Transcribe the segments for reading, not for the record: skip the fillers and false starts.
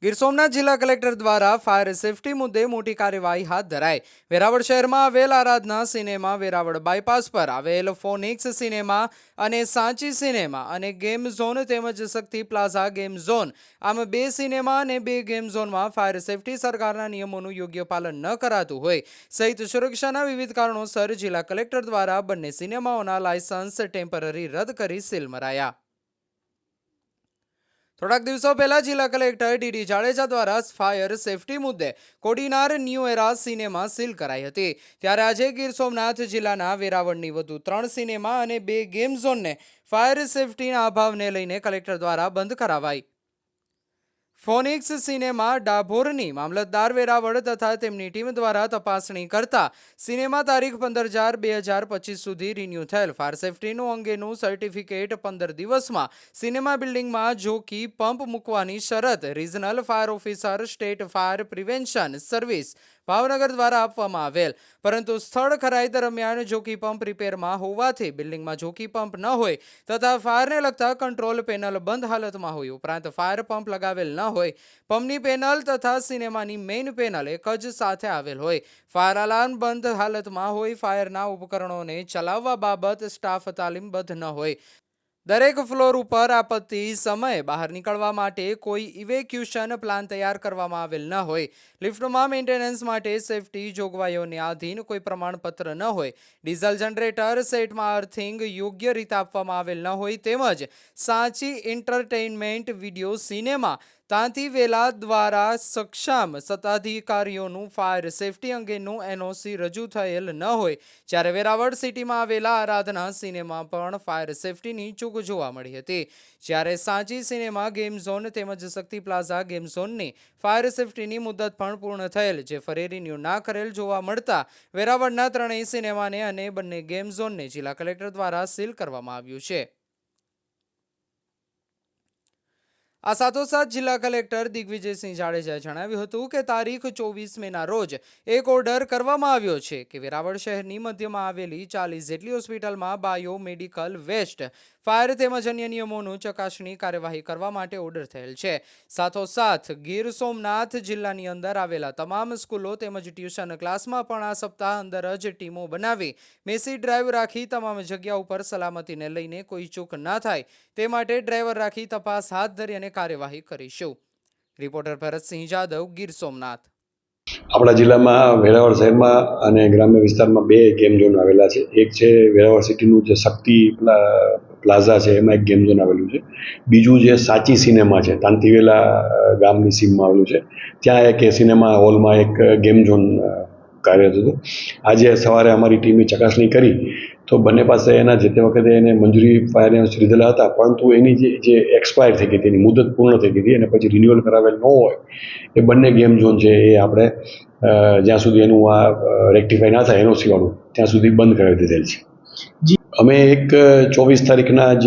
ગીર સોમનાથ જિલ્લા કલેક્ટર દ્વારા fire safety મુદ્દે મોટી કાર્યવાહી હાથ ધરાઈ। વેરાવળ શહેરમાં આવેલ આરાધના સિનેમા, વેરાવળ બાયપાસ પર આવેલ ફોનિક્સ સિનેમા અને સાંચી સિનેમા અને ગેમ ઝોન તેમજ શક્તિ પ્લાઝા ગેમ ઝોન, આમ બે સિનેમા અને બે ગેમ ઝોનમાં ફાયર સેફટી સરકારના નિયમોનું યોગ્ય પાલન ન કરાતું હોય સહિત સુરક્ષાના વિવિધ કારણોસર જિલ્લા કલેક્ટર દ્વારા બંને સિનેમાઓના લાયસન્સ ટેમ્પરરી રદ કરી સીલ મરાયા। થોડાક દિવસો પહેલા જિલ્લા કલેક્ટર ડીડી જાડેજા દ્વારા ફાયર સેફટી મુદ્દે કોડીનાર ન્યૂ એરા સિનેમા સીલ કરાઈ હતી। ત્યારે આજે ગીર સોમનાથ જિલ્લાના વેરાવળની વધુ 3 સિનેમા અને 2 ગેમ ઝોનને ફાયર સેફટીના અભાવને લઈને કલેક્ટર દ્વારા બંધ કરાવાઈ। ફોનિક્સ સિનેમા ડાભોરની મામલતદાર વેરાવળ તથા તેમની ટીમ દ્વારા તપાસણી કરતા સિનેમા તારીખ 15/4/2025 સુધી રિન્યૂ થયેલ ફાયર સેફટીનું અંગેનું સર્ટિફિકેટ 15 દિવસમાં સિનેમા બિલ્ડિંગમાં જોકી પંપ મૂકવાની શરત regional fire officer, state fire prevention service Bhavnagar દ્વારા આપવામાં આવેલ, પરંતુ સ્થળ ખરાઈ દરમિયાન જોકી પંપ રિપેરમાં હોવાથી બિલ્ડિંગમાં જોકી પંપ ન હોય તથા ફાયરને લગતા કંટ્રોલ પેનલ બંધ હાલતમાં હોય, ઉપરાંત ફાયર પંપ લગાવેલ ન હોય, પંપની પેનલ તથા સિનેમાની મેઇન પેનલ એક જ સાથે આવેલ હોય, ફાયર અલાર્મ બંધ હાલતમાં હોય, ફાયરના ઉપકરણોને ચલાવવા બાબત સ્ટાફ તાલીમબદ્ધ ન હોય, દરેક ફ્લોર ઉપર આપત્તિ સમયે બહાર નીકળવા માટે કોઈ ઇવેક્યુએશન પ્લાન તૈયાર કરવામાં આવેલ ન હોય, લિફ્ટમાં મેન્ટેનન્સ માટે સેફટી જોગવાઈઓને આધીન કોઈ પ્રમાણપત્ર ન હોય, ડીઝલ જનરેટર સેટમાં અર્થિંગ યોગ્ય રીતે આપવામાં આવેલ ન હોય, તેમજ સાંચી એન્ટરટેઇનમેન્ટ વિડીયો સિનેમા તાંતીવેલા દ્વારા સક્ષમ સત્તાધિકારીઓનું ફાયર સેફટી અંગેનું એનઓસી રજૂ થયેલ ન હોય, જ્યારે વેરાવળ સિટીમાં આવેલા આરાધના સિનેમા પણ ફાયર સેફટીની ચૂક જોવા મળી હતી, જ્યારે સાંચી સિનેમા ગેમ ઝોન તેમજ શક્તિ પ્લાઝા ગેમ ઝોનની ફાયર સેફટીની મુદત પણ પૂર્ણ થયેલ જે ફરી રિન્યૂ ના કરેલ જોવા મળતા વેરાવળના 3 સિનેમાને અને બંને ગેમ ઝોનને જિલ્લા કલેક્ટર દ્વારા સીલ કરવામાં આવ્યું છે। આ સાથોસાથ જિલ્લા કલેક્ટર દિગ્વિજયસિંહ જાડેજાએ જણાવ્યું હતું કે તારીખ 24 મેના રોજ એક ઓર્ડર કરવામાં આવ્યો છે કે વેરાવળ શહેરની મધ્યમાં આવેલી 40 જેટલી હોસ્પિટલમાં બાયો મેડિકલ વેસ્ટ ફાયર તેમજ અન્ય નિયમોનું ચકાસણી કાર્યવાહી કરવા માટે ઓર્ડર થયેલ છે। સાથોસાથ ગીર સોમનાથ જિલ્લાની અંદર આવેલા તમામ સ્કૂલો તેમજ ટ્યુશન ક્લાસમાં પણ આ સપ્તાહ અંદર જ ટીમો બનાવી મેસી ડ્રાઈવ રાખી તમામ જગ્યા ઉપર સલામતીને લઈને કોઈ ચૂક ના થાય તે માટે ડ્રાઈવર રાખી તપાસ હાથ ધરી અને કાર્યવાહી કરીશું। રિપોર્ટર ભરતસિંહ જાદવ, ગીર સોમનાથ। આપણા જિલ્લામાં વેરાવળ શહેરમાં અને ગ્રામ્ય વિસ્તારમાં 2 ગેમ ઝોન આવેલા છે। એક છે વેરાવળ સિટીનું જે શક્તિ પ્લાઝા છે એમાં એક ગેમ ઝોન આવેલું છે, બીજું જે સાચી સિનેમા છે તાંતીવેલા ગામની સીમમાં આવેલું છે, ત્યાં એક સિનેમા હોલમાં એક ગેમ ઝોન કાર્યરત હતું। આજે સવારે અમારી ટીમે ચકાસણી કરી તો બંને પાસે એના જે તે વખતે એને મંજૂરી ફાયર એનઓસી લીધેલા હતા, પરંતુ એની જે એક્સપાયર થઈ ગઈ હતી, એની મુદત પૂર્ણ થઈ ગઈ હતી અને પછી રિન્યુઅલ કરાવેલ ન હોય એ બંને ગેમ ઝોન છે એ આપણે જ્યાં સુધી એનું આ રેક્ટિફાઈ ના થાય એનઓસી વાળું ત્યાં સુધી બંધ કરાવી દીધેલ છે। અમે એક 24 તારીખના જ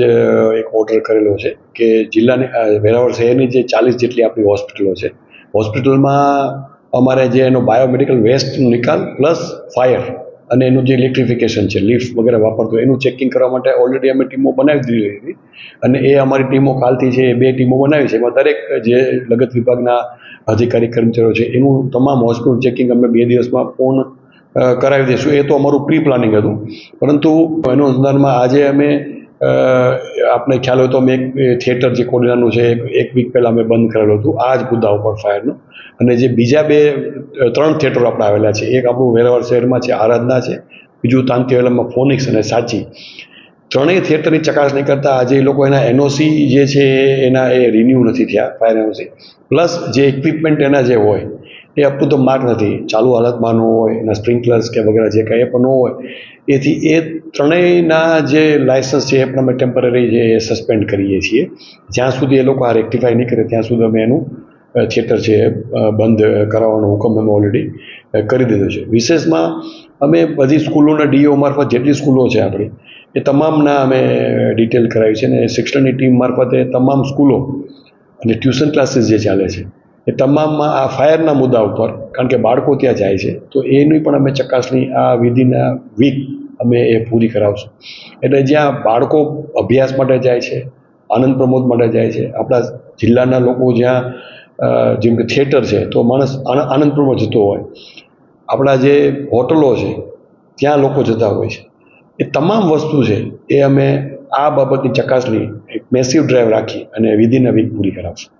એક ઓર્ડર કરેલો છે કે જિલ્લાની વેરાવળ શહેરની જે 40 જેટલી આપણી હોસ્પિટલો છે, હોસ્પિટલમાં અમારે જે એનો બાયોમેડિકલ વેસ્ટનો નિકાલ પ્લસ ફાયર અને એનું જે ઇલેક્ટ્રિફિકેશન છે, લિફ્ટ વગેરે વાપરતું એનું ચેકિંગ કરવા માટે ઓલરેડી અમે ટીમો બનાવી દીધી હતી અને એ અમારી ટીમો કાલથી છે એ 2 ટીમો બનાવી છે, એમાં દરેક જે લગત વિભાગના અધિકારી કર્મચારીઓ છે એનું તમામ હોસ્પિટલ ચેકિંગ અમે 2 દિવસમાં પૂર્ણ કરાવી દઈશું। એ તો અમારું પ્રી પ્લાનિંગ હતું, પરંતુ એનું અનુસંધાનમાં આજે અમે આપણે ખ્યાલ હોય તો અમે એક થિયેટર જે કોડીનારનું છે એક વીક પહેલાં અમે બંધ કરેલું હતું આ જ મુદ્દા ઉપર ફાયરનું, અને જે બીજા 3 થિયેટરો આપણે આવેલા છે, એક આપણું વેરાવળ શહેરમાં છે આરાધના છે, બીજું તાંતીવેલામાં ફોનિક્સ અને સાચી, 3 થિયેટરની ચકાસણી કરતાં આજે એ લોકો એના એનઓસી જે છે એના એ રિન્યૂ નથી થયા ફાયર એનઓસી, પ્લસ જે ઇક્વિપમેન્ટ એના જે હોય એ અપ ટુ ધ માર્ક નથી, ચાલુ હાલતમાં ન હોય, એના સ્પ્રિંકલર્સ કે વગેરે જે કંઈ પણ ન હોય, એથી એ 3ના જે લાયસન્સ છે એ પણ અમે ટેમ્પરરી જે સસ્પેન્ડ કરીએ છીએ, જ્યાં સુધી એ લોકો આ રેક્ટિફાઈ નહીં કરે ત્યાં સુધી અમે એનું થિયેટર છે બંધ કરાવવાનો હુકમ અમે ઓલરેડી કરી દીધો છે। વિશેષમાં અમે બધી સ્કૂલોના ડીઓ મારફત જેટલી સ્કૂલો છે આપણી એ તમામના અમે ડિટેલ કરાવી છે અને શિક્ષણની ટીમ મારફતે તમામ સ્કૂલો અને ટ્યુશન ક્લાસીસ જે ચાલે છે એ તમામમાં આ ફાયરના મુદ્દા ઉપર, કારણ કે બાળકો ત્યાં જાય છે તો એની પણ અમે ચકાસણી આ વિધિન વીક અમે એ પૂરી કરાવશું। એટલે જ્યાં બાળકો અભ્યાસ માટે જાય છે, આનંદ પ્રમોદ માટે જાય છે, આપણા જિલ્લાના લોકો જ્યાં જેમ કે થિયેટર છે તો માણસ આનંદપુરમાં જતો હોય, આપણા જે હોટલો છે ત્યાં લોકો જતા હોય છે. એ તમામ વસ્તુ છે એ અમે આ બાબતની ચકાસણી એક મેસિવ ડ્રાઈવ રાખી અને વિધિન અ વીક પૂરી કરાવશું.